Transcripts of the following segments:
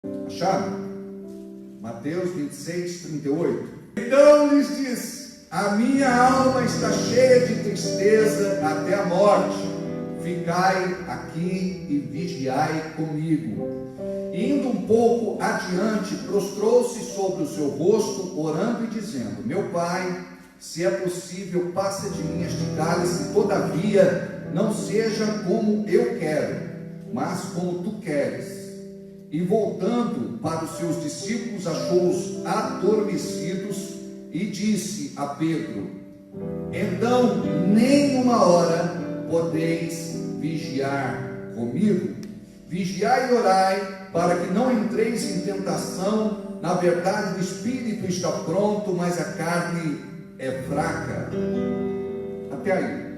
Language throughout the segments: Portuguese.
Acharam? Mateus 26, 38. Então lhes disse: a minha alma está cheia de tristeza até a morte. Ficai aqui e vigiai comigo. Indo um pouco adiante, prostrou-se sobre o seu rosto, orando e dizendo: meu Pai, se é possível, passa de mim este cálice, todavia não seja como eu quero, mas como tu queres. E voltando para os seus discípulos, achou-os adormecidos e disse a Pedro: então nem uma hora podeis vigiar comigo? Vigiai e orai, para que não entreis em tentação. Na verdade o espírito está pronto, mas a carne é fraca. Até aí.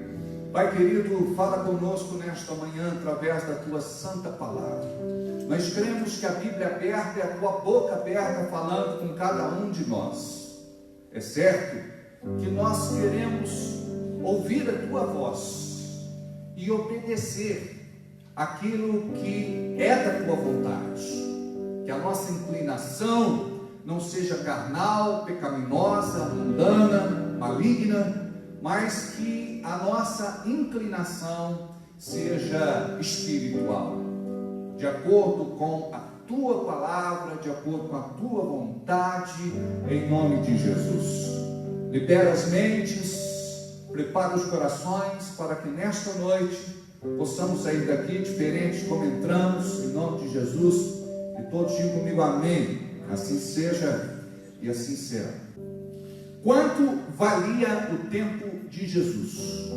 Pai querido, fala conosco nesta manhã através da tua santa palavra. Nós cremos que a Bíblia aberta é a tua boca aberta falando com cada um de nós. É certo que nós queremos ouvir a tua voz e obedecer aquilo que é da tua vontade. Que a nossa inclinação não seja carnal, pecaminosa, mundana, maligna, mas que a nossa inclinação seja espiritual, de acordo com a tua palavra, de acordo com a tua vontade, em nome de Jesus. Libera as mentes, prepara os corações, para que nesta noite possamos sair daqui diferentes como entramos, em nome de Jesus. E todos digam comigo amém. Assim seja e assim será. Quanto valia o tempo de Jesus?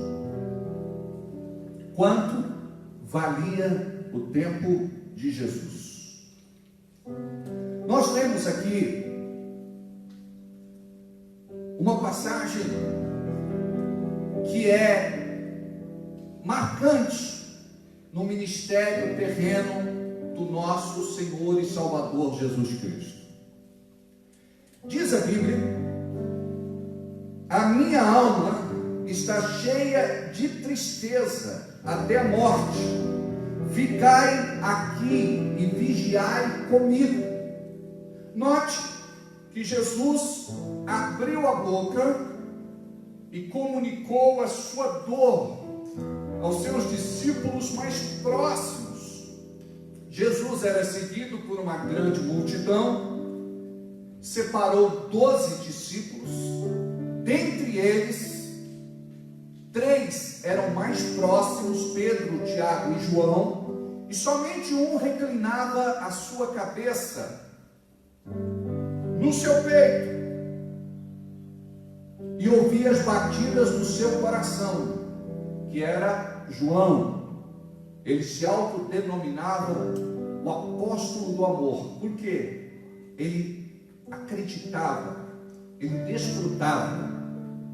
Quanto valia o tempo de Jesus? Nós temos aqui uma passagem que é marcante no ministério terreno do nosso Senhor e Salvador Jesus Cristo. Diz a Bíblia: a minha alma está cheia de tristeza até a morte. Ficai aqui e vigiai comigo. Note que Jesus abriu a boca e comunicou a sua dor aos seus discípulos mais próximos. Jesus era seguido por uma grande multidão, separou 12 discípulos, dentre eles, 3 eram mais próximos, Pedro, Tiago e João, e somente um reclinava a sua cabeça no seu peito e ouvia as batidas do seu coração, que era João. Ele se autodenominava o apóstolo do amor, porque ele acreditava, ele desfrutava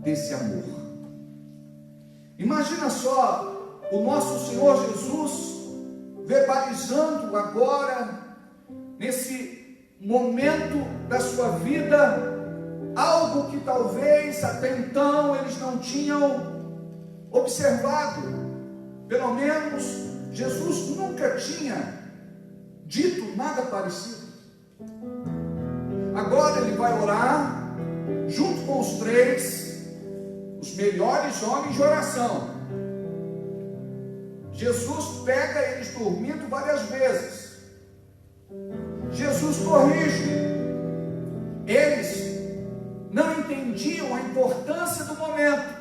desse amor. Imagina só o nosso Senhor Jesus verbalizando agora, nesse momento da sua vida, algo que talvez até então eles não tinham observado. Pelo menos Jesus nunca tinha dito nada parecido. Agora ele vai orar junto com os 3, os melhores homens de oração. Jesus pega eles dormindo várias vezes. Jesus corrige. Eles não entendiam a importância do momento.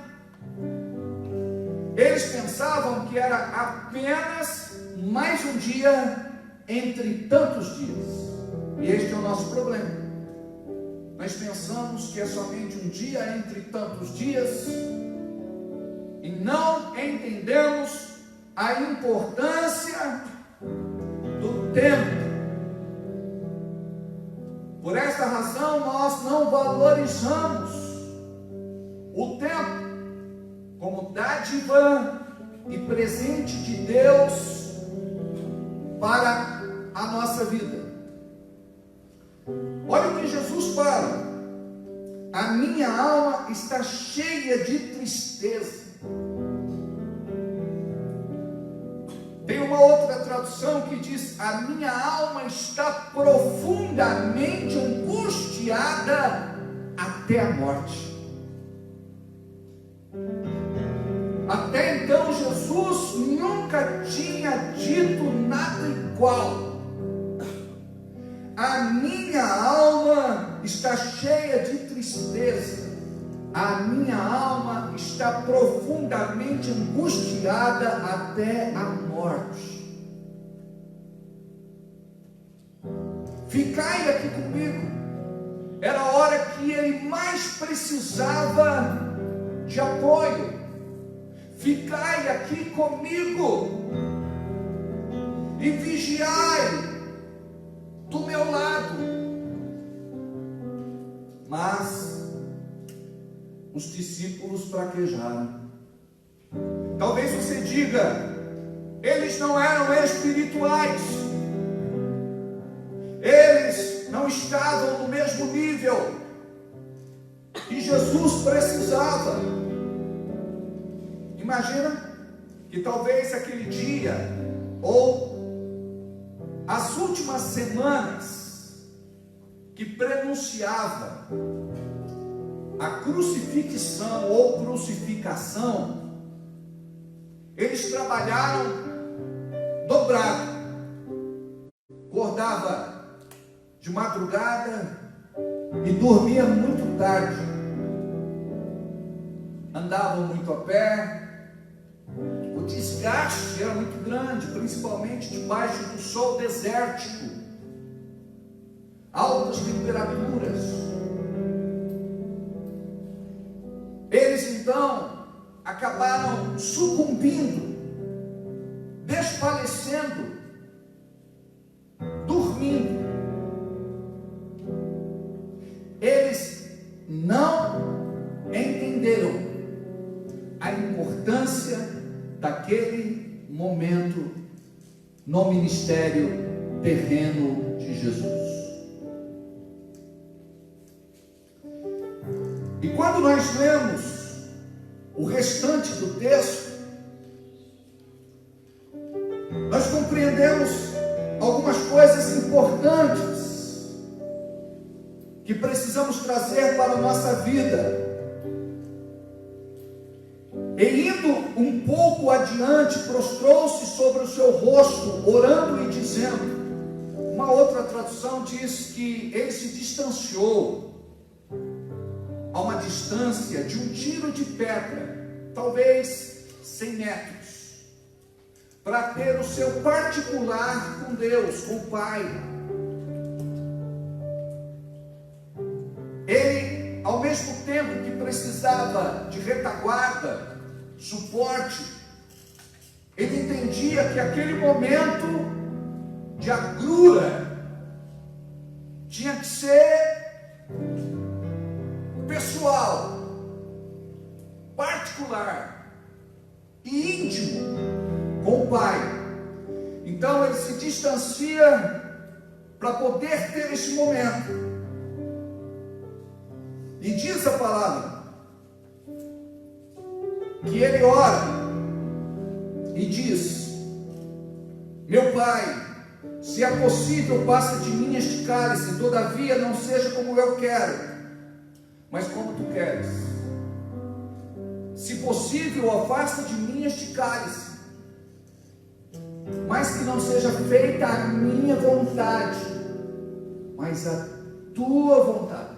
Eles pensavam que era apenas mais um dia entre tantos dias. E este é o nosso problema. Nós pensamos que é somente um dia entre tantos dias e não entendemos a importância do tempo. Por esta razão nós não valorizamos o tempo como dádiva e presente de Deus para a nossa vida. Olha o que Jesus fala: a minha alma está cheia de tristeza. Tem uma outra tradução que diz: a minha alma está profundamente angustiada até a morte. Até então Jesus nunca tinha dito nada igual. A minha alma está cheia de tristeza. A minha alma está profundamente angustiada até a morte. Ficai aqui comigo. Era a hora que ele mais precisava de apoio. Ficai aqui comigo e vigiai do meu lado. Mas os discípulos fraquejaram. Talvez você diga: eles não eram espirituais, eles não estavam no mesmo nível, e Jesus precisava. Imagina que talvez aquele dia, ou as últimas semanas, que prenunciava a crucifixão ou crucificação, eles trabalharam dobrado. Acordava de madrugada e dormia muito tarde. Andavam muito a pé. O desgaste era muito grande, principalmente debaixo do sol desértico, altas temperaturas. Eles então acabaram sucumbindo, desfalecendo, dormindo. Eles não entenderam a importância daquele momento no ministério terreno de Jesus. E quando nós lemos o restante do texto, nós compreendemos algumas coisas importantes que precisamos trazer para a nossa vida. E indo um pouco adiante, prostrou-se sobre o seu rosto, orando e dizendo. Uma outra tradução diz que ele se distanciou a uma distância de um tiro de pedra, talvez 100 metros, para ter o seu particular com Deus, com o Pai. Ele, ao mesmo tempo que precisava de retaguarda, suporte, ele entendia que aquele momento de agrura tinha que ser pessoal, particular e íntimo com o Pai. Então ele se distancia para poder ter esse momento. E diz a palavra que ele ora e diz: meu Pai, se é possível, passa de mim este cálice, todavia não seja como eu quero, mas como tu queres. Se possível, afasta de mim este cálice, mas que não seja feita a minha vontade, mas a tua vontade.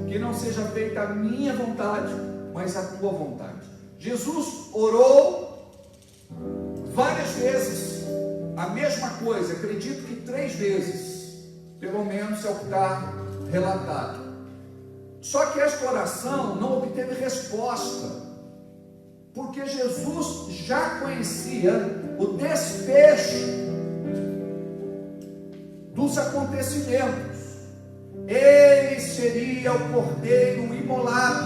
Que não seja feita a minha vontade, mas a tua vontade. Jesus orou várias vezes a mesma coisa, acredito que 3 vezes, pelo menos é o que está relatado. Só que esta oração não obteve resposta, porque Jesus já conhecia o desfecho dos acontecimentos. Ele seria o cordeiro imolado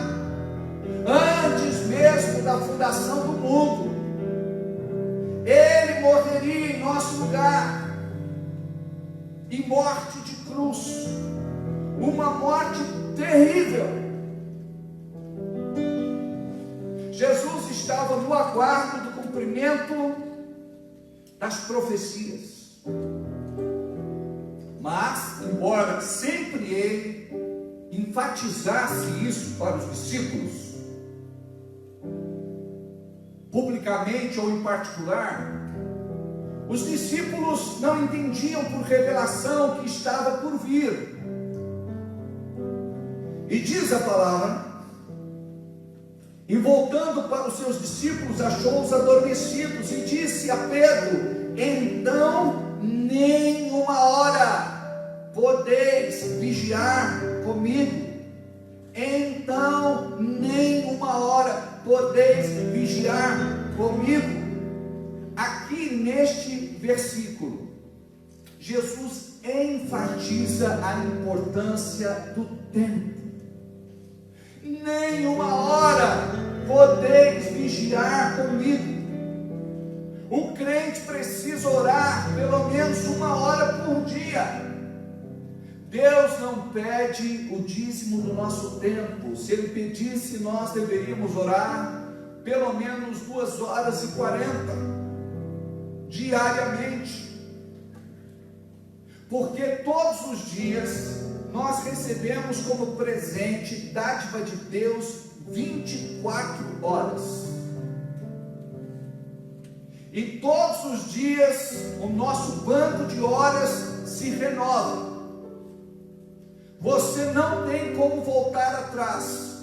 antes mesmo da fundação do mundo. Ele morreria em nosso lugar, em morte de cruz, uma morte terrível. Jesus estava no aguardo do cumprimento das profecias. Mas, embora sempre ele enfatizasse isso para os discípulos, publicamente ou em particular, os discípulos não entendiam por revelação que estava por vir. E diz a palavra: e voltando para os seus discípulos, achou-os adormecidos, e disse a Pedro: então nem uma hora podeis vigiar comigo. Então nem uma hora podeis vigiar comigo. Aqui neste versículo, Jesus enfatiza a importância do tempo. Nem uma hora podeis vigiar comigo. O crente precisa orar pelo menos uma hora por dia. Deus não pede o dízimo do nosso tempo. Se Ele pedisse, nós deveríamos orar pelo menos 2h40 diariamente, porque todos os dias nós recebemos como presente, dádiva de Deus, 24 horas. E todos os dias o nosso banco de horas se renova. Você não tem como voltar atrás.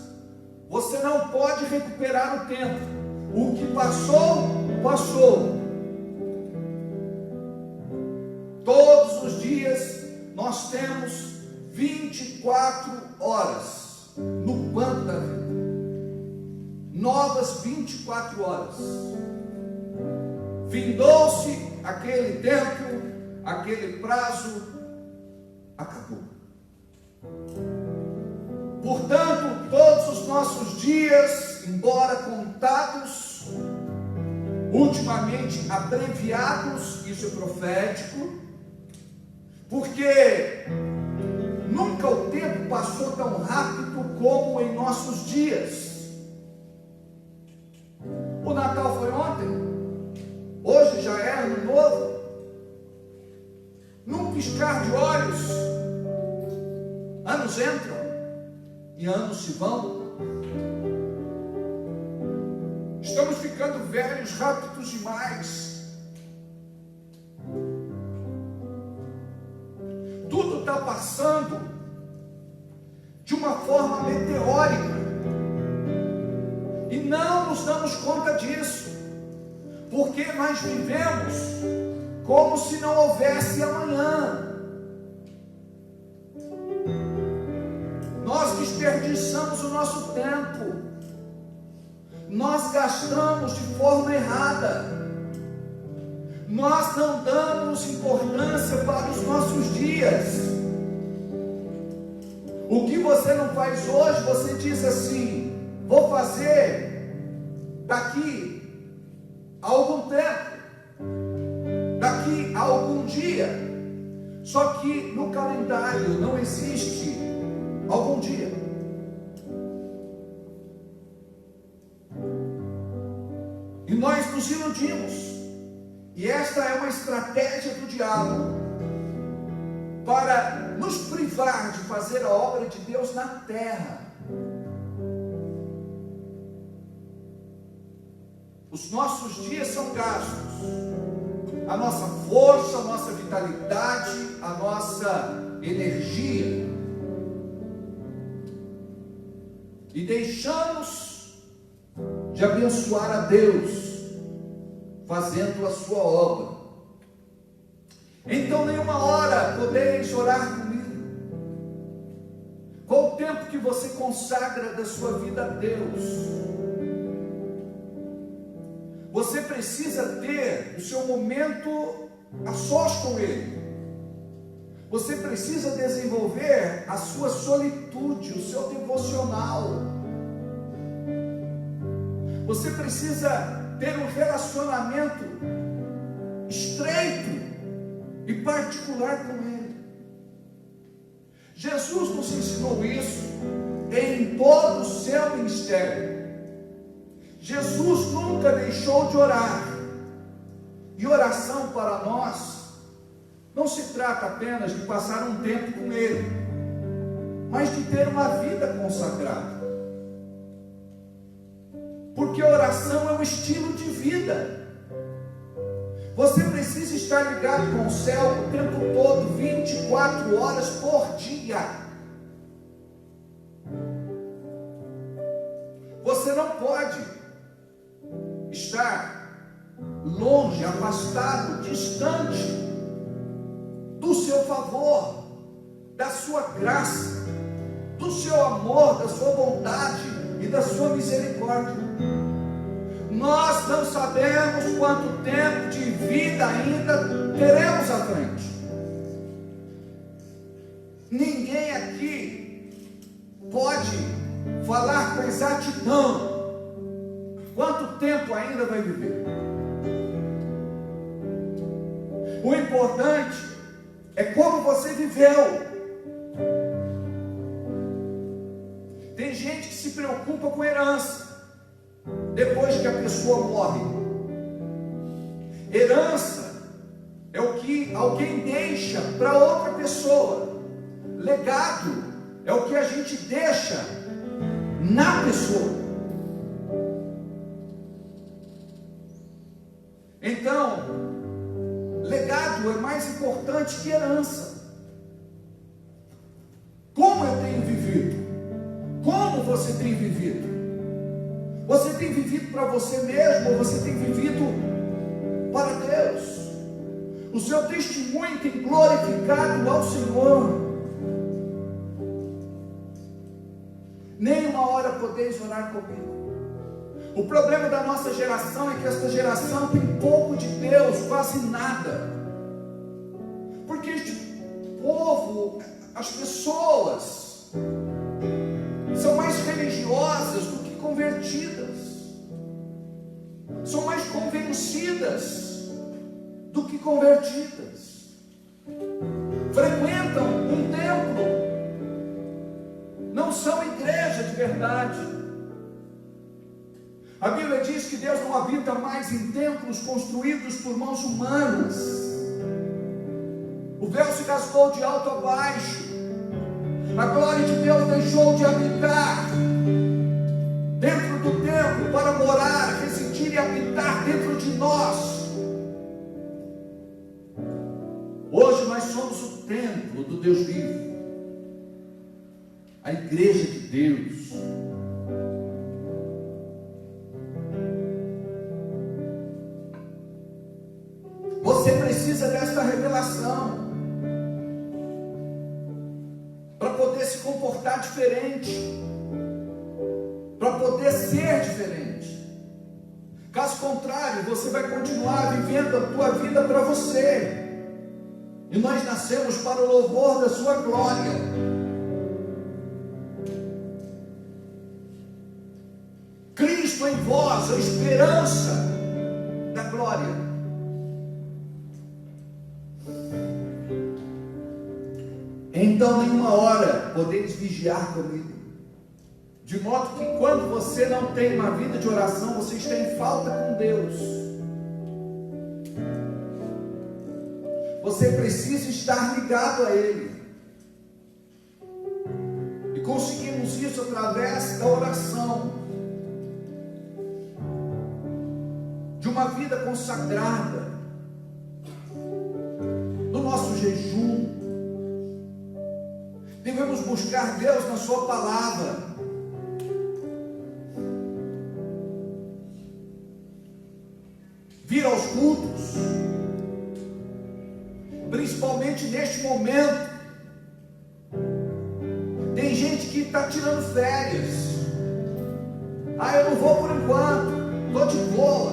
Você não pode recuperar o tempo. O que passou, passou. Todos os dias nós temos 24 horas no banco da vida. Novas 24 horas. Findou-se aquele tempo, aquele prazo, acabou. Portanto, todos os nossos dias, embora contados, ultimamente abreviados, isso é profético, porque nunca o tempo passou tão rápido como em nossos dias. O Natal foi ontem, hoje já é ano novo. Num piscar de olhos, anos entram e anos se vão. Estamos ficando velhos, rápidos demais. Tudo está passando de uma forma meteórica e não nos damos conta disso, porque nós vivemos como se não houvesse amanhã. Nós desperdiçamos o nosso tempo, nós gastamos de forma errada. Nós não damos importância para os nossos dias. O que você não faz hoje, você diz assim: vou fazer daqui a algum tempo, daqui a algum dia. Só que no calendário não existe algum dia. E nós nos iludimos. E esta é uma estratégia do diabo para nos privar de fazer a obra de Deus na terra. Os nossos dias são gastos, a nossa força, a nossa vitalidade, a nossa energia, e deixamos de abençoar a Deus fazendo a sua obra. Então nenhuma hora podeis orar comigo. Qual o tempo que você consagra da sua vida a Deus? Você precisa ter o seu momento a sós com Ele. Você precisa desenvolver a sua solitude, o seu devocional. Você precisa ter um relacionamento estreito e particular com Ele. Jesus nos ensinou isso em todo o seu ministério. Jesus nunca deixou de orar. E oração para nós não se trata apenas de passar um tempo com Ele, mas de ter uma vida consagrada. Porque oração é um estilo de vida. Você precisa estar ligado com o céu o tempo todo, 24 horas por dia. Você não pode estar longe, afastado, distante do seu favor, da sua graça, do seu amor, da sua bondade e da sua misericórdia. Nós não sabemos quanto tempo de vida ainda teremos à frente. Ninguém aqui pode falar com exatidão quanto tempo ainda vai viver. O importante é como você viveu. Tem gente que se preocupa com herança depois que a pessoa morre. Herança é o que alguém deixa para outra pessoa. Legado é o que a gente deixa na pessoa. Então, legado é mais importante que herança. Como eu tenho vivido? Como você tem vivido? Você tem vivido para você mesmo ou você tem vivido para Deus? O seu testemunho tem glorificado ao Senhor. Nem uma hora podeis orar comigo. O problema da nossa geração é que esta geração tem pouco de Deus, quase nada. Porque este povo, as pessoas, são mais religiosas do que convertidas, são mais convencidas do que convertidas, frequentam um templo, não são igreja de verdade. A Bíblia diz que Deus não habita mais em templos construídos por mãos humanas. O véu se rasgou de alto a baixo, a glória de Deus deixou de habitar dentro do templo para morar, residir e habitar dentro de nós. Hoje nós somos o templo do Deus vivo, a igreja de Deus. Você precisa desta revelação para poder se comportar diferente, para poder ser diferente. Caso contrário, você vai continuar vivendo a tua vida para você. E nós nascemos para o louvor da sua glória. Cristo em vós, a esperança da glória. Então, nenhuma hora podeis vigiar comigo, de modo que quando você não tem uma vida de oração, você está em falta com Deus. Você precisa estar ligado a Ele, e conseguimos isso através da oração, de uma vida consagrada, do nosso jejum. Devemos buscar Deus na sua palavra. Vir aos cultos, principalmente neste momento. Tem gente que está tirando férias. Eu não vou por enquanto, estou de boa,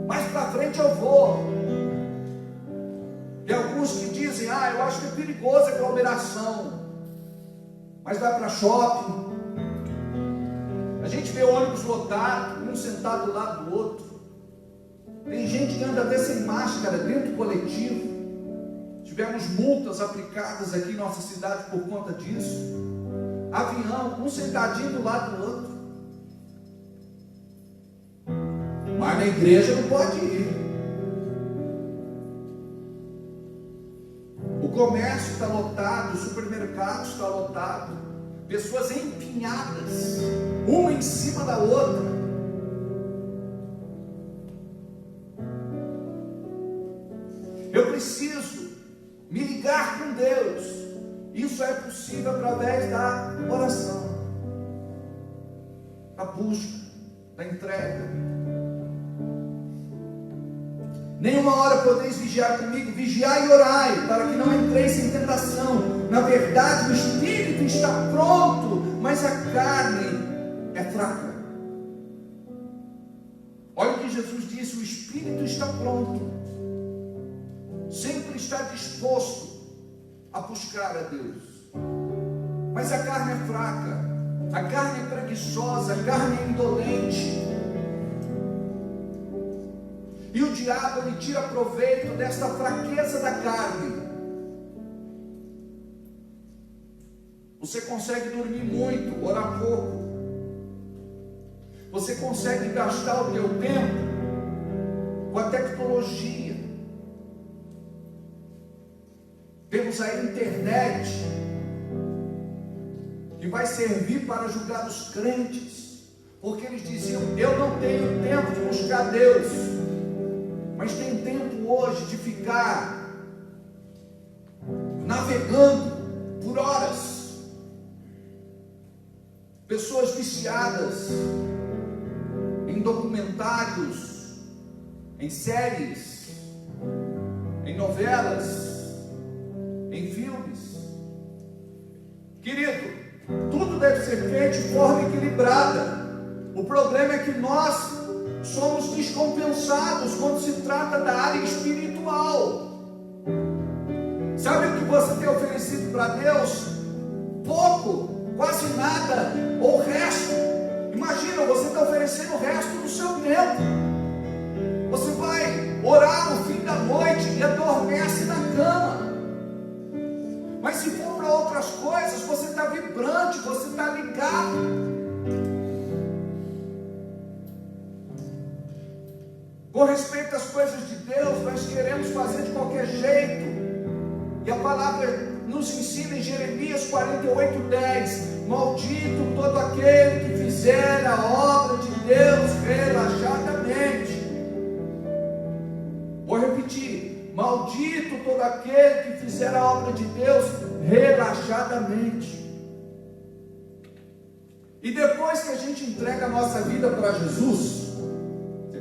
mais para frente eu vou. Tem alguns que dizem, eu acho que é perigoso a aglomeração, mas vai para shopping. A gente vê ônibus lotado, um sentado do lado do outro. Tem gente que anda até sem máscara dentro do coletivo. Tivemos multas aplicadas aqui em nossa cidade por conta disso. Avião, um sentadinho do lado do outro. mas na igreja não pode ir. O comércio está lotado, o supermercado está lotado, pessoas empinhadas, uma em cima da outra. Eu preciso me ligar com Deus. Isso é possível através da oração, da busca, da entrega. Nenhuma hora podeis vigiar comigo, vigiai e orai, para que não entreis em tentação. Na verdade, o espírito está pronto, mas a carne é fraca. Olha o que Jesus disse: o espírito está pronto, sempre está disposto a buscar a Deus, mas a carne é fraca, a carne é preguiçosa, a carne é indolente. E o diabo, ele tira proveito desta fraqueza da carne. Você consegue dormir muito, orar pouco. Você consegue gastar o teu tempo com a tecnologia. Temos a internet, que vai servir para julgar os crentes, porque eles diziam: eu não tenho tempo de buscar Deus. Mas tem tempo hoje de ficar navegando por horas. Pessoas viciadas em documentários, em séries, em novelas, em filmes. Querido, tudo deve ser feito de forma equilibrada. O problema é que nós somos descompensados quando se trata da área espiritual. Sabe o que você tem oferecido para Deus? Pouco, quase nada, ou o resto. Imagina, você está oferecendo o resto do seu tempo. Você vai orar no fim da noite e adormece na cama. Mas se for para outras coisas, você está vibrante, você está ligado. Com respeito às coisas de Deus, nós queremos fazer de qualquer jeito. E a palavra nos ensina em Jeremias 48:10: maldito todo aquele que fizer a obra de Deus relaxadamente. Vou repetir: maldito todo aquele que fizer a obra de Deus relaxadamente. E depois que a gente entrega a nossa vida para Jesus,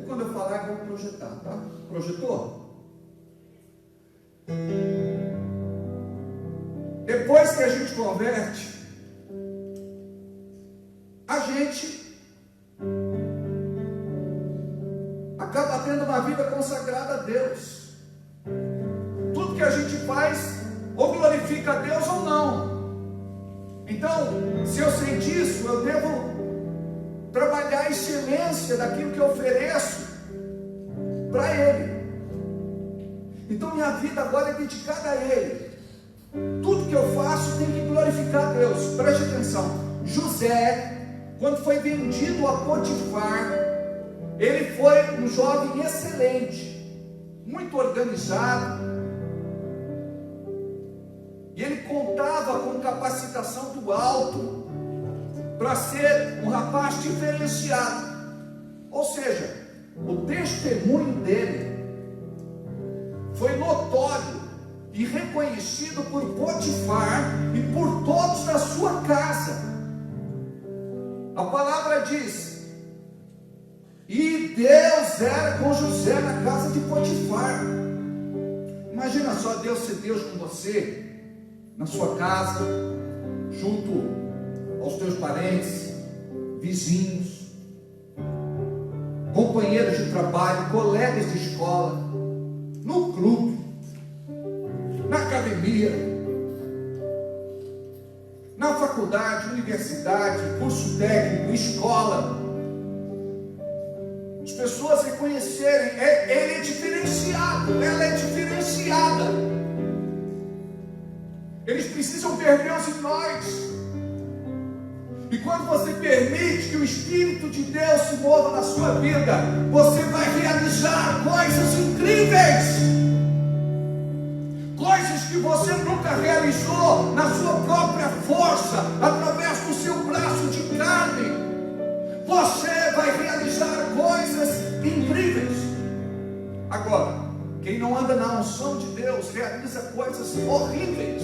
quando eu falar, vamos projetar, tá? Projetou? Depois que a gente converte, a gente acaba tendo uma vida consagrada a Deus. Tudo que a gente faz, ou glorifica a Deus ou não. Então, se eu sei disso, eu devo trabalhar a excelência daquilo que eu ofereço para Ele. Então minha vida agora é dedicada a Ele. Tudo que eu faço tem que glorificar a Deus. Preste atenção: José, quando foi vendido a Potifar, ele foi um jovem excelente, muito organizado, e ele contava com capacitação do alto para ser um rapaz diferenciado. Ou seja, o testemunho dele foi notório e reconhecido por Potifar e por todos da sua casa. A palavra diz: e Deus era com José na casa de Potifar. Imagina só Deus ser Deus com você, na sua casa, junto aos teus parentes, vizinhos, companheiros de trabalho, colegas de escola, no clube, na academia, na faculdade, universidade, curso técnico, escola. As pessoas reconhecerem: ele é diferenciado, ela é diferenciada. Eles precisam ver Deus em nós. E quando você permite que o Espírito de Deus se mova na sua vida, você vai realizar coisas incríveis. Coisas que você nunca realizou na sua própria força, através do seu braço de carne. Você vai realizar coisas incríveis. Agora, quem não anda na unção de Deus realiza coisas horríveis.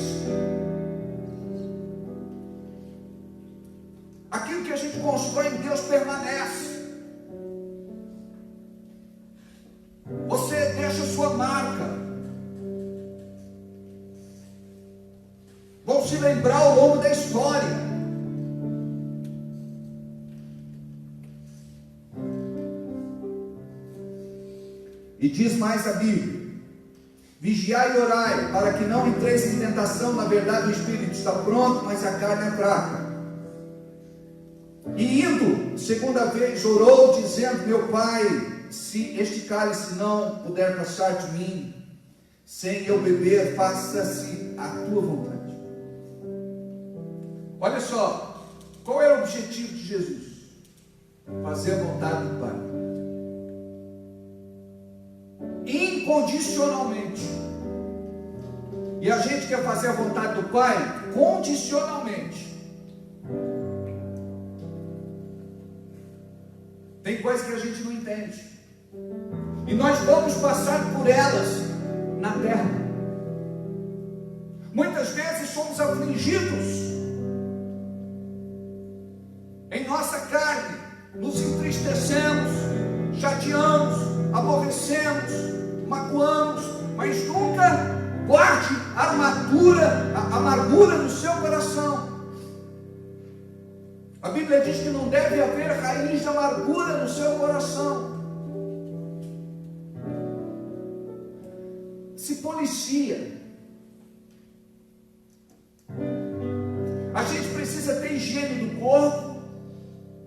Aquilo que a gente constrói em Deus permanece. Você deixa sua marca. Vão se lembrar ao longo da história. E diz mais a Bíblia: vigiai e orai, para que não entreis em tentação. Na verdade o Espírito está pronto, mas a carne é fraca. E indo, segunda vez, orou, dizendo: meu Pai, se este cálice não puder passar de mim, sem eu beber, faça-se a tua vontade. Olha só, qual era o objetivo de Jesus? Fazer a vontade do Pai, incondicionalmente. E a gente quer fazer a vontade do Pai condicionalmente. Tem coisas que a gente não entende, e nós vamos passar por elas na terra. Muitas vezes somos afligidos em nossa carne, nos entristecemos, chateamos, aborrecemos, magoamos, mas nunca guarde a amargura no seu coração. A Bíblia diz que não deve haver raiz de amargura no seu coração. Se policia. A gente precisa ter higiene do corpo.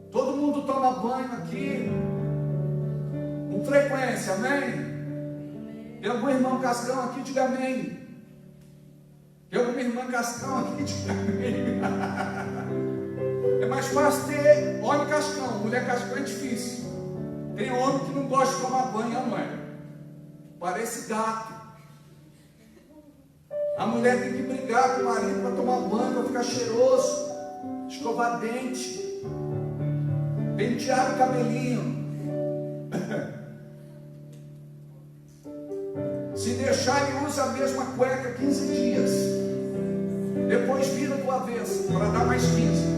Todo mundo toma banho aqui com frequência, amém? Tem algum irmão cascão aqui? Diga amém. Tem alguma irmã cascão aqui? Diga amém. É mais fácil ter homem cascão, mulher cascão é difícil. Tem homem que não gosta de tomar banho, não é? Parece gato. A mulher tem que brigar com o marido para tomar banho, para ficar cheiroso, escovar dente, pentear o cabelinho. Se deixar, ele usa a mesma cueca 15 dias. Depois vira do avesso, para dar mais 15.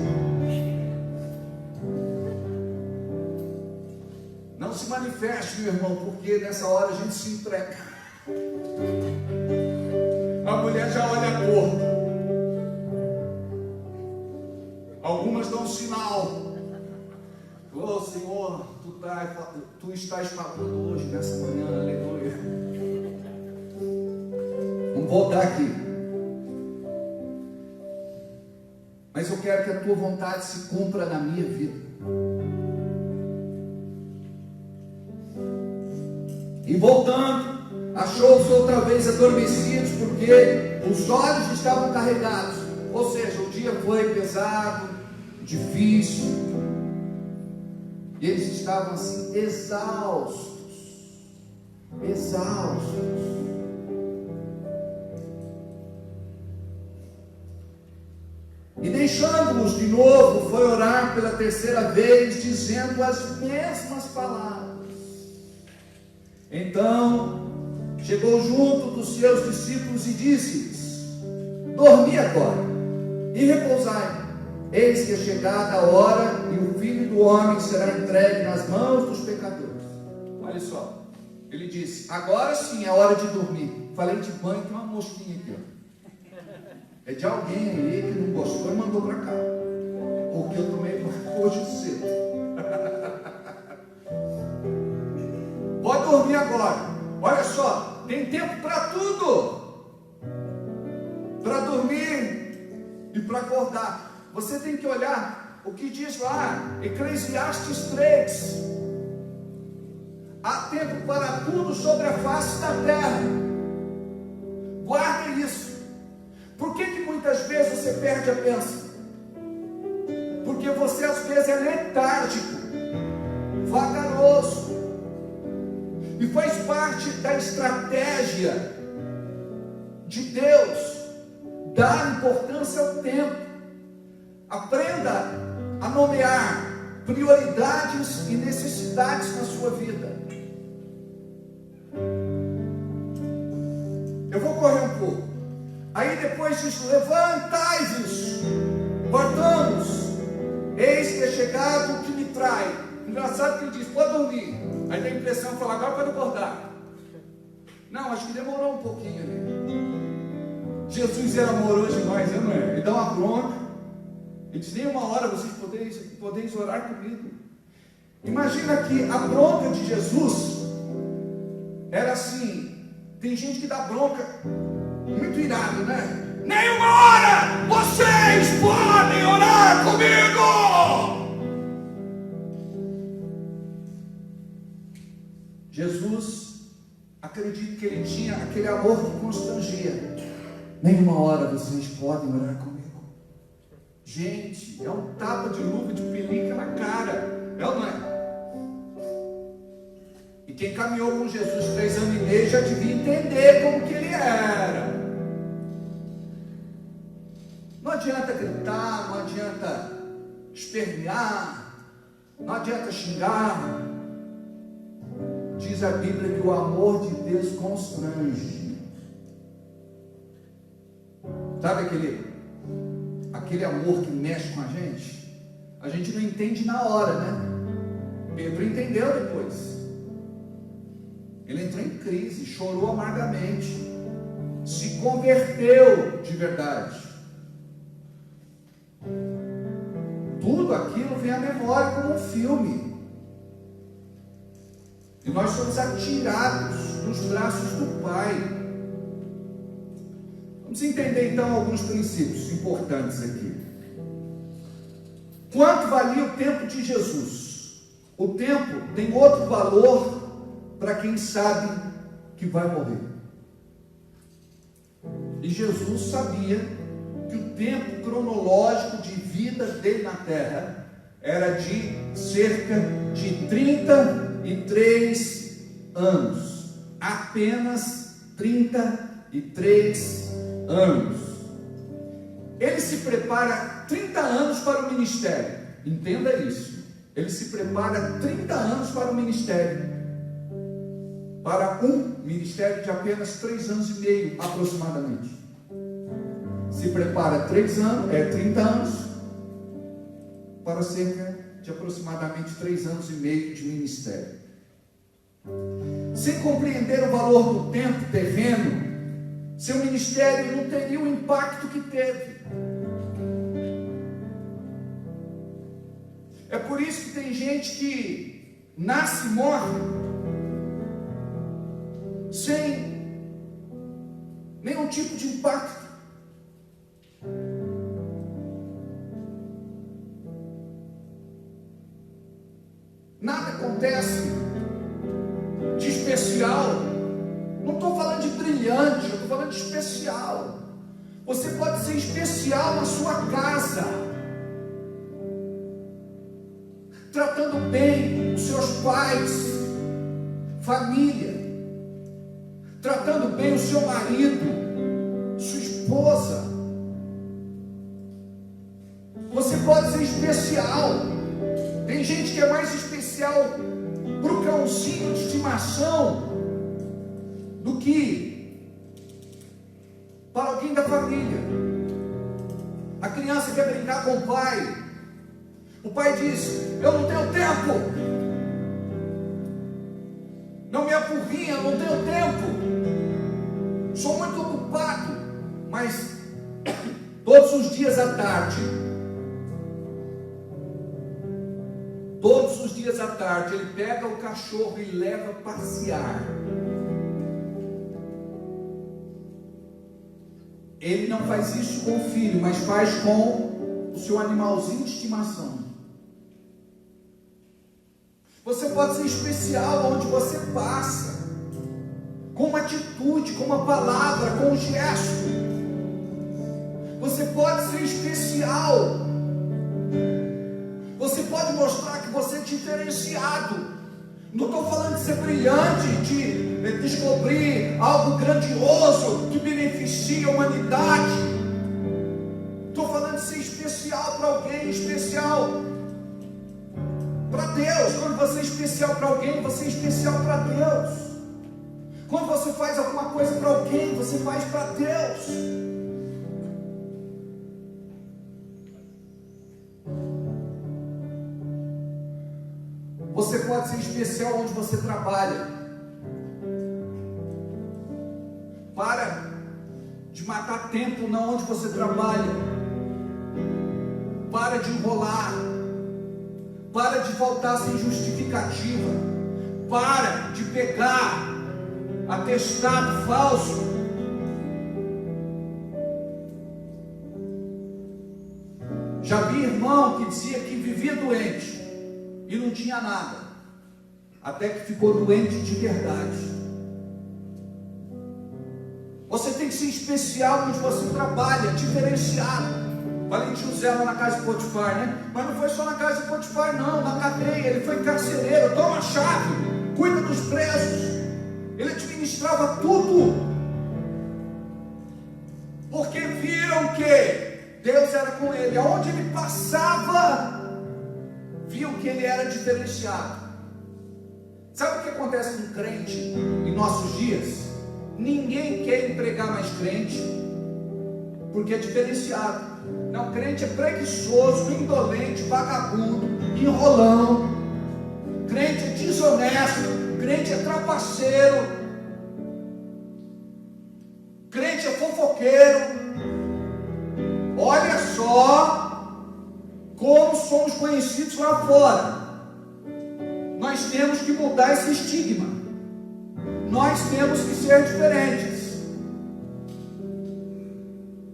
Não se manifeste, meu irmão, porque nessa hora a gente se entrega. A mulher já olha a cor. Algumas dão sinal. Oh Senhor, tu estás falando hoje, nessa manhã, aleluia. Vamos voltar aqui. Mas eu quero que a tua vontade se cumpra na minha vida. E voltando, achou-os outra vez adormecidos, porque os olhos estavam carregados. Ou seja, o dia foi pesado, difícil, e eles estavam assim, exaustos. E deixando-os de novo, foi orar pela terceira vez, dizendo as mesmas palavras. Então chegou junto dos seus discípulos e disse-lhes: dormi agora e repousai, eis que é chegada a hora e o Filho do Homem será entregue nas mãos dos pecadores. Olha só, ele disse: agora sim é hora de dormir. Falei de banho, tem uma mosquinha aqui, ó. É de alguém aí que não gostou e mandou para cá, porque eu tomei banho hoje cedo. Pode dormir agora. Olha só, tem tempo para tudo. Para dormir e para acordar. Você tem que olhar o que diz lá, Eclesiastes 3. Há tempo para tudo sobre a face da terra. Guarda isso. Por que muitas vezes você perde a bênção? Porque vezes é letárgico, vagaroso. E faz parte da estratégia de Deus dar importância ao tempo. Aprenda a nomear prioridades e necessidades na sua vida. Eu vou correr um pouco. Aí depois diz: levantai-vos, partamos, eis que é chegado o que me trai. Engraçado que ele diz: pode dormir. Aí dá a impressão de falar: agora pode acordar. Não, acho que demorou um pouquinho ali. Jesus era amoroso demais, não é? Ele dá uma bronca. Ele diz: nem uma hora vocês podeis orar comigo. Imagina que a bronca de Jesus era assim. Tem gente que dá bronca muito irado, né? Nem uma hora vocês podem orar comigo. Jesus, acredito que ele tinha aquele amor que constrangia. Nem uma hora vocês podem orar comigo. Gente, é um tapa de luva de pelica na cara. É ou não é? E quem caminhou com Jesus 3 anos e meio já devia entender como que ele era. Não adianta gritar, não adianta espernear, não adianta xingar. Diz a Bíblia que o amor de Deus constrange. Sabe aquele amor que mexe com a gente? A gente não entende na hora, né? Pedro entendeu depois. Ele entrou em crise, chorou amargamente, se converteu de verdade. Tudo aquilo vem à memória como um filme. E nós somos atirados nos braços do Pai. Vamos entender então alguns princípios importantes aqui. Quanto valia o tempo de Jesus? O tempo tem outro valor para quem sabe que vai morrer. E Jesus sabia que o tempo cronológico de vida dele na terra era de cerca de 33 anos. Apenas 33 anos. Ele se prepara 30 anos para o ministério. Entenda isso. Ele se prepara 30 anos para o ministério. Para um ministério de apenas 3 anos e meio, aproximadamente. Se prepara 30 anos, para cerca de aproximadamente 3 anos e meio de ministério. Sem compreender o valor do tempo terreno, seu ministério não teria o impacto que teve. É por isso que tem gente que nasce e morre sem nenhum tipo de impacto. Nada acontece de especial. Não estou falando de brilhante, eu estou falando de especial. Você pode ser especial na sua casa, tratando bem os seus pais, família, tratando bem o seu marido, sua esposa. Você pode ser especial. Tem gente que é mais especial para o cãozinho de estimação do que para alguém da família. A criança quer brincar com o pai. O pai diz: eu não tenho tempo. Não me apurrinha, não tenho tempo. Sou muito ocupado. Mas todos os dias à tarde, ele pega o cachorro e leva a passear. Ele não faz isso com o filho, mas faz com o seu animalzinho de estimação. Você pode ser especial onde você passa, com uma atitude, com uma palavra, com um gesto. Você pode ser especial. Você pode mostrar que você é diferenciado. Não estou falando de ser brilhante, de descobrir algo grandioso que beneficie a humanidade. Estou falando de ser especial para alguém, especial para Deus. Quando você é especial para alguém, você é especial para Deus. Quando você faz alguma coisa para alguém, você faz para Deus. Você pode ser especial onde você trabalha. Para de matar tempo na onde você trabalha. Para de enrolar. Para de voltar sem justificativa. Para de pegar atestado falso. Já vi irmão que dizia que vivia doente e não tinha nada, até que ficou doente de verdade. Você tem que ser especial onde você trabalha, diferenciado. Valentim José lá na casa de Potifar, né? Mas não foi só na casa de Potifar, não, na cadeia. Ele foi carcereiro, toma a chave, cuida dos presos. Ele administrava tudo, porque viram que Deus era com ele. Aonde ele passava, viu que ele era diferenciado. Sabe o que acontece com crente em nossos dias? Ninguém quer empregar mais crente, porque é diferenciado. Não, crente é preguiçoso, indolente, vagabundo, enrolão. Crente é desonesto, crente é trapaceiro, crente é fofoqueiro. Olha só como somos conhecidos lá fora. Nós temos que mudar esse estigma. Nós temos que ser diferentes.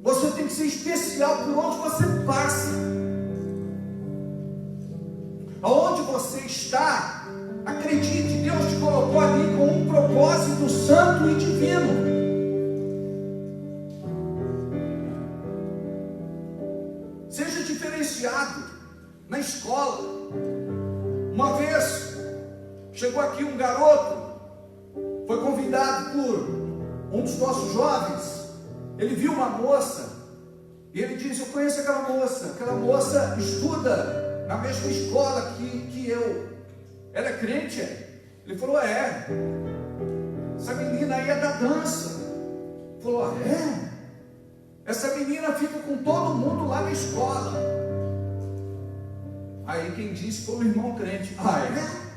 Você tem que ser especial por onde você passa. Aonde você está, acredite, Deus te colocou ali com um propósito santo e divino. Seja diferenciado na escola. Uma vez chegou aqui um garoto, foi convidado por um dos nossos jovens. Ele viu uma moça e ele disse: eu conheço aquela moça estuda na mesma escola que eu. Ela é crente? Ele falou: é. Essa menina aí é da dança. Ele falou: é. Essa menina fica com todo mundo lá na escola. Aí quem disse foi o irmão crente. Ah, é?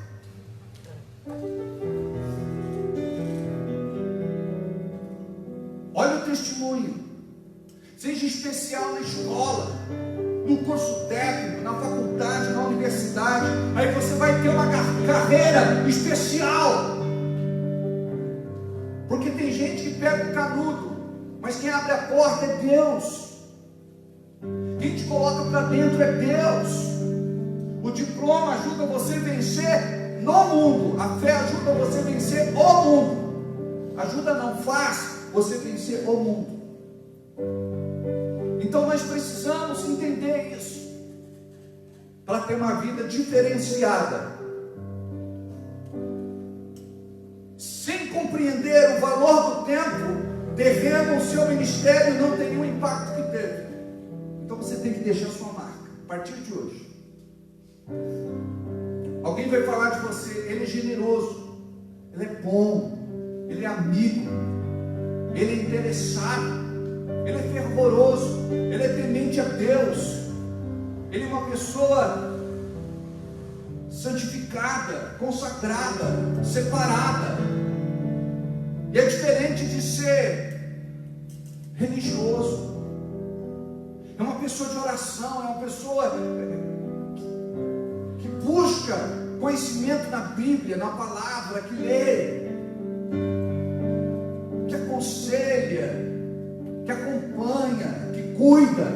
Olha o testemunho. Seja especial na escola, no curso técnico, na faculdade, na universidade. Aí você vai ter uma carreira especial. Porque tem gente que pega o canudo, mas quem abre a porta é Deus. Quem te coloca para dentro é Deus. O diploma ajuda você a vencer no mundo. A fé ajuda você a vencer o mundo. Ajuda não, faz você vencer o mundo. Então nós precisamos entender isso, para ter uma vida diferenciada. Sem compreender o valor do tempo, devendo o seu ministério não teria o impacto que teve. Então você tem que deixar sua marca, a partir de hoje. Alguém vai falar de você: ele é generoso, ele é bom, ele é amigo, ele é interessado, ele é fervoroso, ele é temente a Deus, ele é uma pessoa santificada, consagrada, separada. E é diferente de ser religioso. É uma pessoa de oração, é uma pessoa que busca conhecimento na Bíblia, na palavra, que lê, que aconselha, que acompanha, que cuida.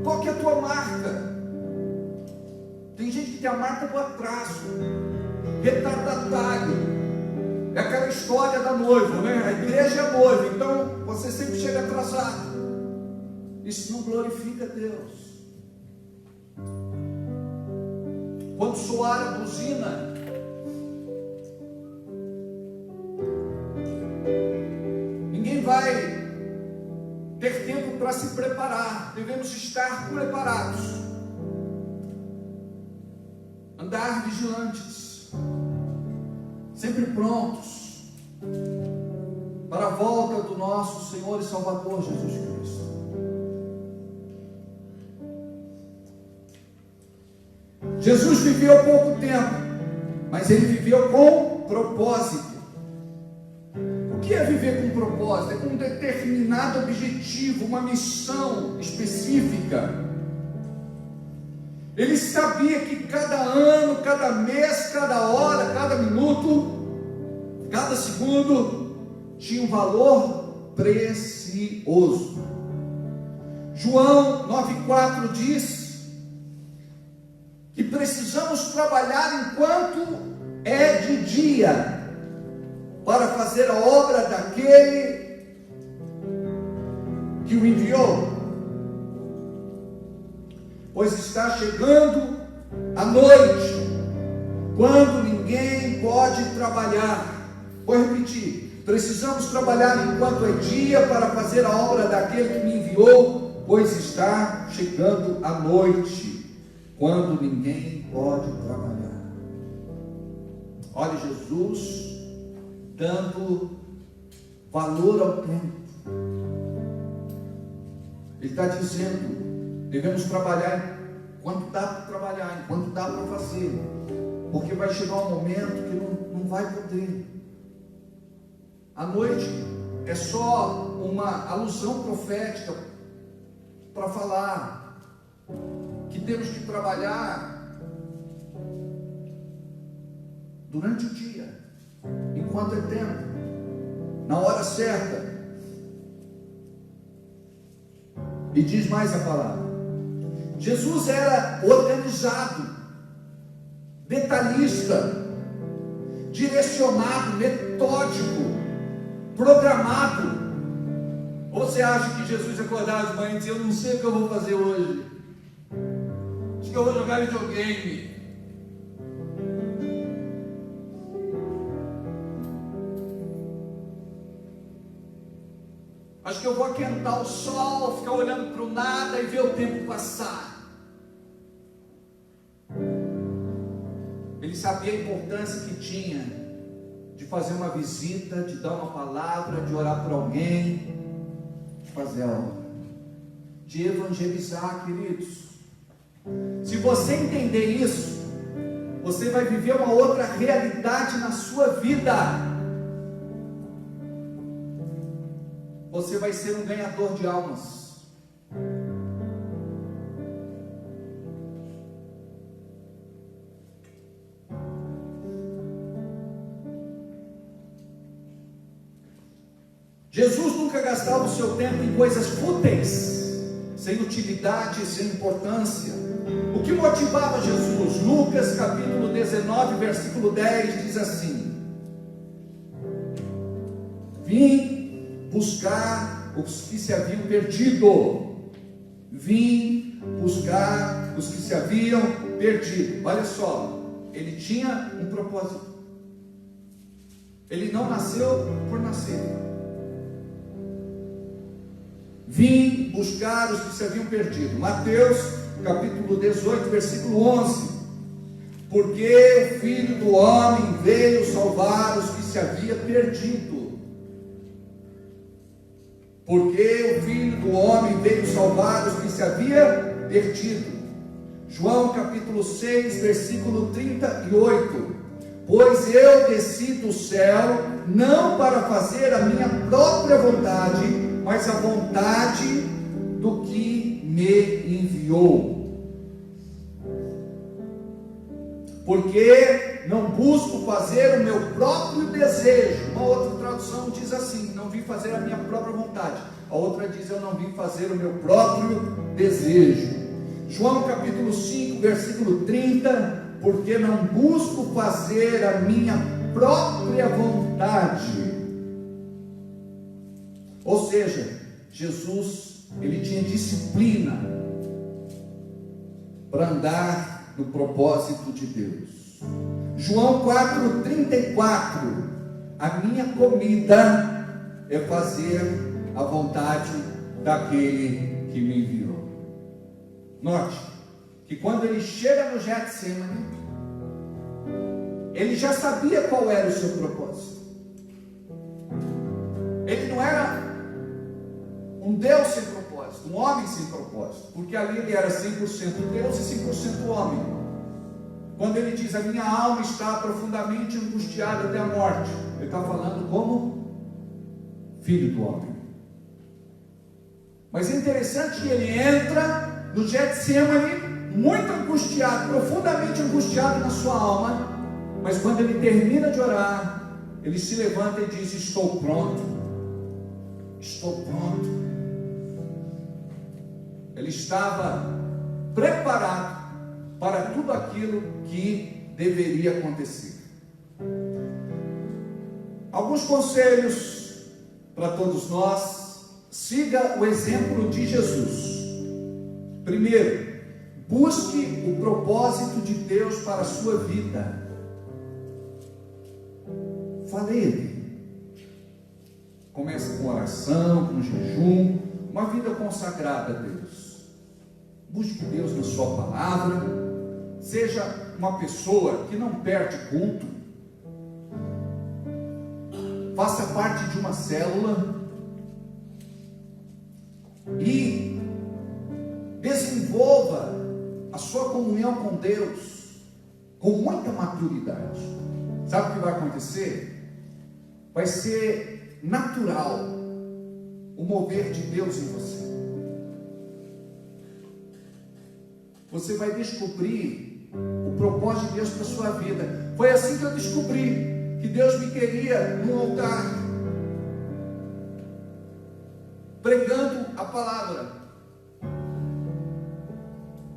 Qual que é a tua marca? Tem gente que tem a marca do atraso, retardatário. É aquela história da noiva, né? A igreja é a noiva, então você sempre chega atrasado. Isso não glorifica Deus. quando soar a buzina, ninguém vai ter tempo para se preparar. Devemos estar preparados, andar vigilantes, sempre prontos para a volta do nosso Senhor e Salvador Jesus Cristo. Jesus viveu pouco tempo, mas ele viveu com propósito. O que é viver com propósito? É com um determinado objetivo, uma missão específica. Ele sabia que cada ano, cada mês, cada hora, cada minuto, cada segundo tinha um valor precioso. João 9,4 diz que precisamos trabalhar enquanto é de dia, para fazer a obra daquele que o enviou, pois está chegando a noite, quando ninguém pode trabalhar. Vou repetir: precisamos trabalhar enquanto é dia, para fazer a obra daquele que me enviou, pois está chegando a noite, quando ninguém pode trabalhar. Olha Jesus dando valor ao tempo. Ele está dizendo: devemos trabalhar enquanto dá para trabalhar, enquanto dá para fazer, porque vai chegar um momento que não vai poder. A noite é só uma alusão profética para falar que temos que trabalhar durante o dia, enquanto é tempo, na hora certa. E diz mais a palavra: Jesus era organizado, detalhista, direcionado, metódico, programado. Ou você acha que Jesus acordava de manhã e dizia: eu não sei o que eu vou fazer hoje, acho que eu vou jogar videogame. Acho que eu vou aquentar o sol, ficar olhando para o nada e ver o tempo passar. Ele sabia a importância que tinha de fazer uma visita, de dar uma palavra, de orar por alguém, de fazer a obra, de evangelizar, queridos. Se você entender isso, você vai viver uma outra realidade na sua vida. Você vai ser um ganhador de almas. Jesus nunca gastava o seu tempo em coisas fúteis, sem utilidade, sem importância. O que motivava Jesus? Lucas capítulo 19, versículo 10 diz assim: vim buscar os que se haviam perdido. Vim buscar os que se haviam perdido. Olha só, ele tinha um propósito. Ele não nasceu por nascer. Vim buscar os que se haviam perdido. Mateus capítulo 18, versículo 11. Porque o Filho do Homem veio salvar os que se haviam perdido. Porque o Filho do Homem veio salvar os que se havia perdido. João capítulo 6, versículo 38. Pois eu desci do céu, não para fazer a minha própria vontade, mas a vontade do que me enviou. Porque não busco fazer o meu próprio desejo. Uma outra tradução diz assim: não vim fazer a minha própria vontade. A outra diz: eu não vim fazer o meu próprio desejo. João capítulo 5, versículo 30. Porque não busco fazer a minha própria vontade. Ou seja, Jesus, ele tinha disciplina para andar no propósito de Deus. João 4,34: a minha comida é fazer a vontade daquele que me enviou. Note que quando ele chega no Getsemane, ele já sabia qual era o seu propósito. Ele não era um Deus sem propósito, um homem sem propósito, porque ali ele era 100% Deus e 100% homem. Quando ele diz, a minha alma está profundamente angustiada até a morte, ele está falando como filho do homem. Mas é interessante que ele entra no Getsemane muito angustiado, profundamente angustiado na sua alma, mas quando ele termina de orar, ele se levanta e diz, estou pronto, estou pronto. Ele estava preparado para tudo aquilo que deveria acontecer. Alguns conselhos para todos nós. Siga o exemplo de Jesus. Primeiro, busque o propósito de Deus para a sua vida. Fale Ele. Comece com oração, com jejum, uma vida consagrada a Deus. Busque Deus na sua palavra. Seja uma pessoa que não perde culto. Faça parte de uma célula e desenvolva a sua comunhão com Deus com muita maturidade. Sabe o que vai acontecer? Vai ser natural o mover de Deus em você. Você vai descobrir o propósito de Deus para a sua vida. Foi assim que eu descobri que Deus me queria no altar, pregando a palavra.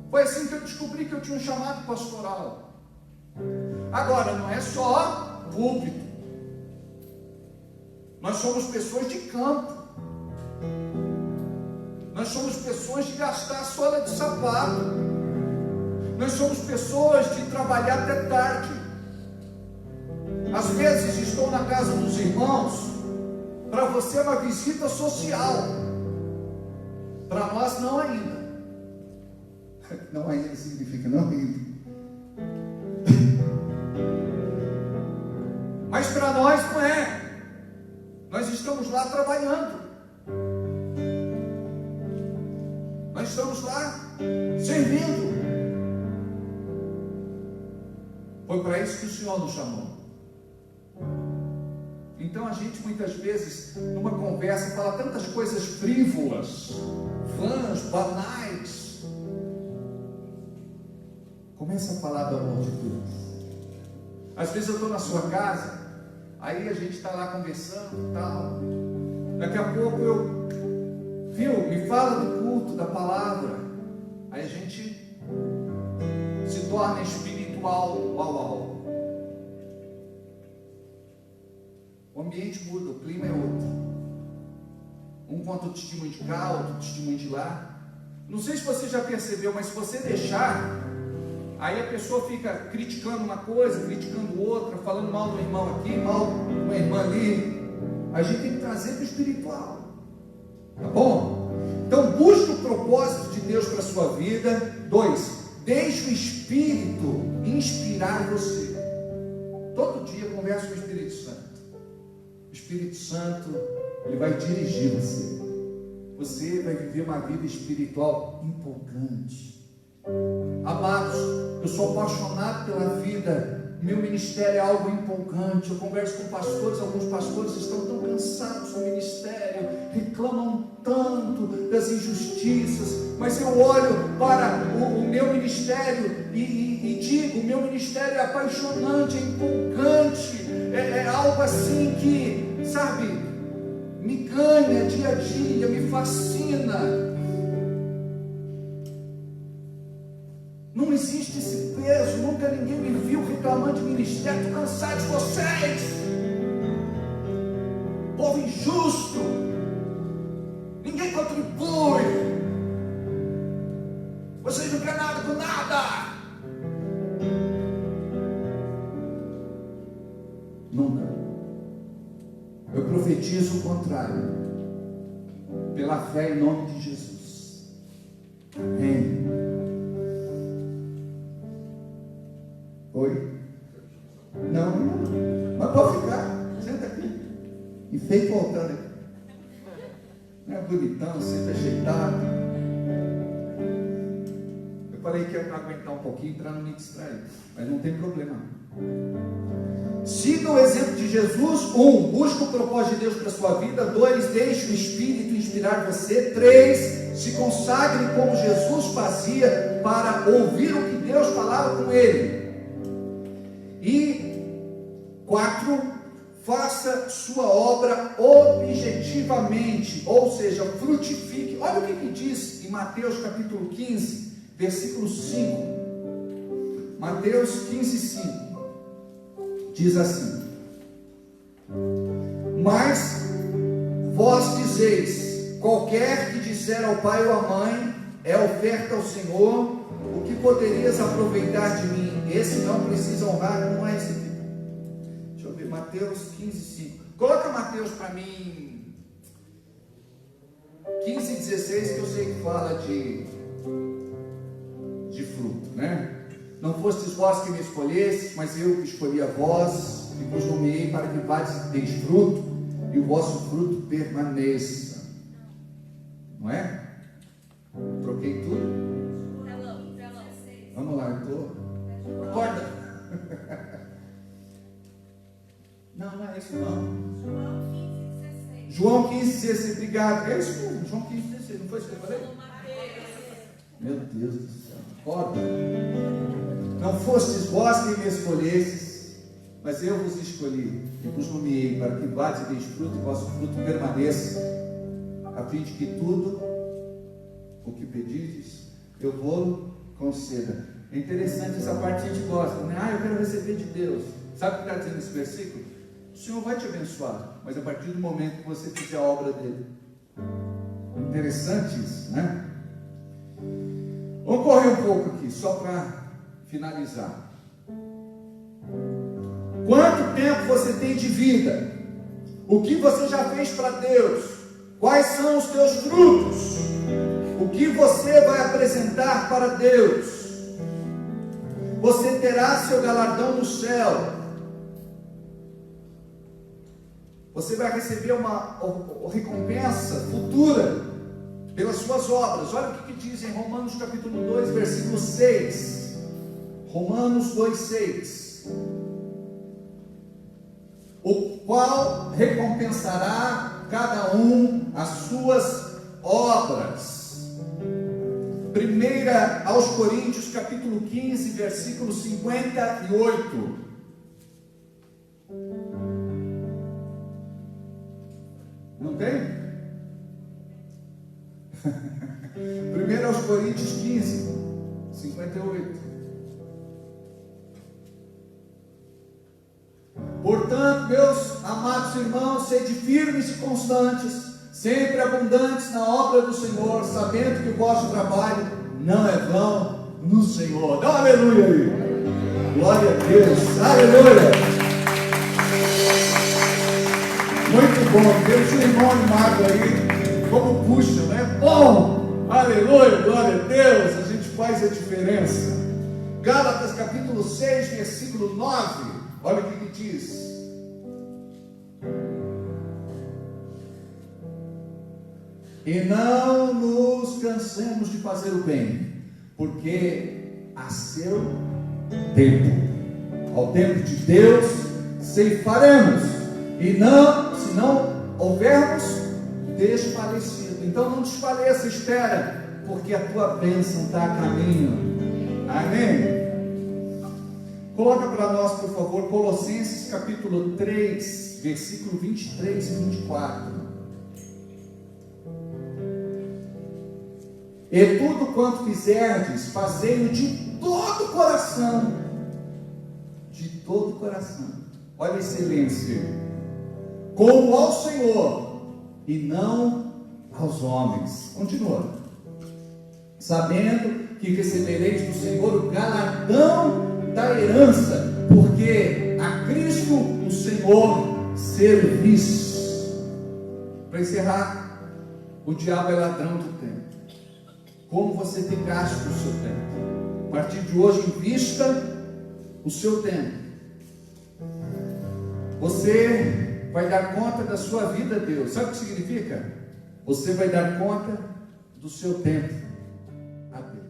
Foi assim que eu descobri que eu tinha um chamado pastoral. Agora, não é só púlpito. Nós somos pessoas de campo. Nós somos pessoas de gastar a sola de sapato. Nós somos pessoas de trabalhar até tarde. Às vezes estou na casa dos irmãos. Para você é uma visita social. Para nós não ainda. Não ainda significa não ainda. Mas para nós não é. Nós estamos lá trabalhando. Nós estamos lá servindo. Foi para isso que o Senhor nos chamou. Então a gente muitas vezes, numa conversa, fala tantas coisas frívolas, vãs, banais. Começa a falar do amor de Deus. Às vezes eu estou na sua casa, aí a gente está lá conversando e tal. Daqui a pouco me fala do culto, da palavra. Aí a gente se torna espiritual, uau. O ambiente muda, o clima é outro. Um conta o testemunho de cá, outro testemunho de lá. Não sei se você já percebeu, mas se você deixar, aí a pessoa fica criticando uma coisa, criticando outra, falando mal do irmão aqui, mal de uma irmã ali. A gente tem que trazer para o espiritual. Tá bom? Então busque o propósito de Deus para a sua vida. 2, deixe o Espírito inspirar você. Todo dia converse com o Espírito Santo. O Espírito Santo, ele vai dirigir você. Você vai viver uma vida espiritual empolgante. Amados, eu sou apaixonado pela vida. Meu ministério é algo empolgante. Eu converso com pastores, alguns pastores estão tão cansados do ministério, reclamam tanto das injustiças, mas eu olho para o meu ministério e digo, o meu ministério é apaixonante, é empolgante, é algo assim que, sabe, me ganha dia a dia, me fascina. Não existe esse peso, nunca ninguém me viu reclamando de ministério. Estou cansado de vocês, povo injusto, ninguém contribui, vocês não querem nada com nada. profetizo o contrário, pela fé em nome de Jesus. Amém. Oi? Não, mas pode ficar, senta aqui. E feito voltando aqui. Não é bonitão, sempre ajeitado. Eu falei que ia aguentar um pouquinho para não me distrair, mas não tem problema. Siga o exemplo de Jesus. 1. Busque o propósito de Deus para a sua vida. 2. Deixe o Espírito inspirar você. 3. Se consagre como Jesus fazia para ouvir o que Deus falava com ele. E 4. Faça sua obra objetivamente, ou seja, frutifique. Olha o que diz em Mateus capítulo 15, versículo 5. Mateus 15, 5. Diz assim: mas vós dizeis, qualquer que disser ao pai ou à mãe, é oferta ao Senhor, o que poderias aproveitar de mim? Esse não precisa honrar, não é esse tipo. Deixa eu ver, Mateus 15, 5. Coloca Mateus para mim 15, 16, que eu sei que fala de fruto, né? Não fostes vós que me escolhestes, mas eu que escolhi a vós, e vos nomeei para que deis fruto, e o vosso fruto permaneça. Não é? Troquei tudo? Vamos lá, eu estou. Acorda! Não é isso não. João 15, 16. Obrigado. É isso mesmo, João 15, 16. Não foi isso que eu falei? Meu Deus do céu. Acorda. Não fostes vós que me escolhestes, mas eu vos escolhi e vos nomeei para que vades e deis fruto e vosso fruto permaneça, a fim de que tudo o que pedides eu vou conceda. É interessante essa parte, a gente gosta, né? Eu quero receber de Deus. Sabe o que está dizendo nesse versículo? O Senhor vai te abençoar, mas a partir do momento que você fizer a obra dele. Interessante isso, né? Vamos correr um pouco aqui, só para finalizar. Quanto tempo você tem de vida? O que você já fez para Deus? Quais são os teus frutos? O que você vai apresentar para Deus? Você terá seu galardão no céu. Você vai receber uma recompensa futura pelas suas obras. Olha o que diz em Romanos capítulo 2, versículo 6. Romanos 2, 6. O qual recompensará cada um as suas obras. 1 aos Coríntios capítulo 15, versículo 58. Não tem? 1 aos Coríntios 15, 58. Portanto, meus amados irmãos, sede firmes e constantes, sempre abundantes na obra do Senhor, sabendo que o vosso trabalho não é vão no Senhor. Dá um aleluia aí. Glória a Deus. Aleluia. Muito bom. Deus, o irmão animado aí, como puxa, né? Bom. Aleluia. Glória a Deus. A gente faz a diferença. Gálatas capítulo 6, versículo 9. Olha o que diz. E não nos cansemos de fazer o bem, porque a seu tempo, ao tempo de Deus, ceifaremos, e não, se não houvermos desfalecido. Então não desfaleça, espera, porque a tua bênção está a caminho. Amém? Coloca para nós, por favor, Colossenses capítulo 3, versículo 23 e 24. E tudo quanto fizerdes, fazei-o de todo o coração. De todo o coração. Olha a excelência. Como ao Senhor, e não aos homens. Continua. Sabendo que recebereis do Senhor o galardão da herança, porque a Cristo o Senhor servis. Para encerrar, o diabo é ladrão do tempo. Como você tem gasto o seu tempo? A partir de hoje, invista o seu tempo. Você vai dar conta da sua vida a Deus. Sabe o que significa? Você vai dar conta do seu tempo a Deus.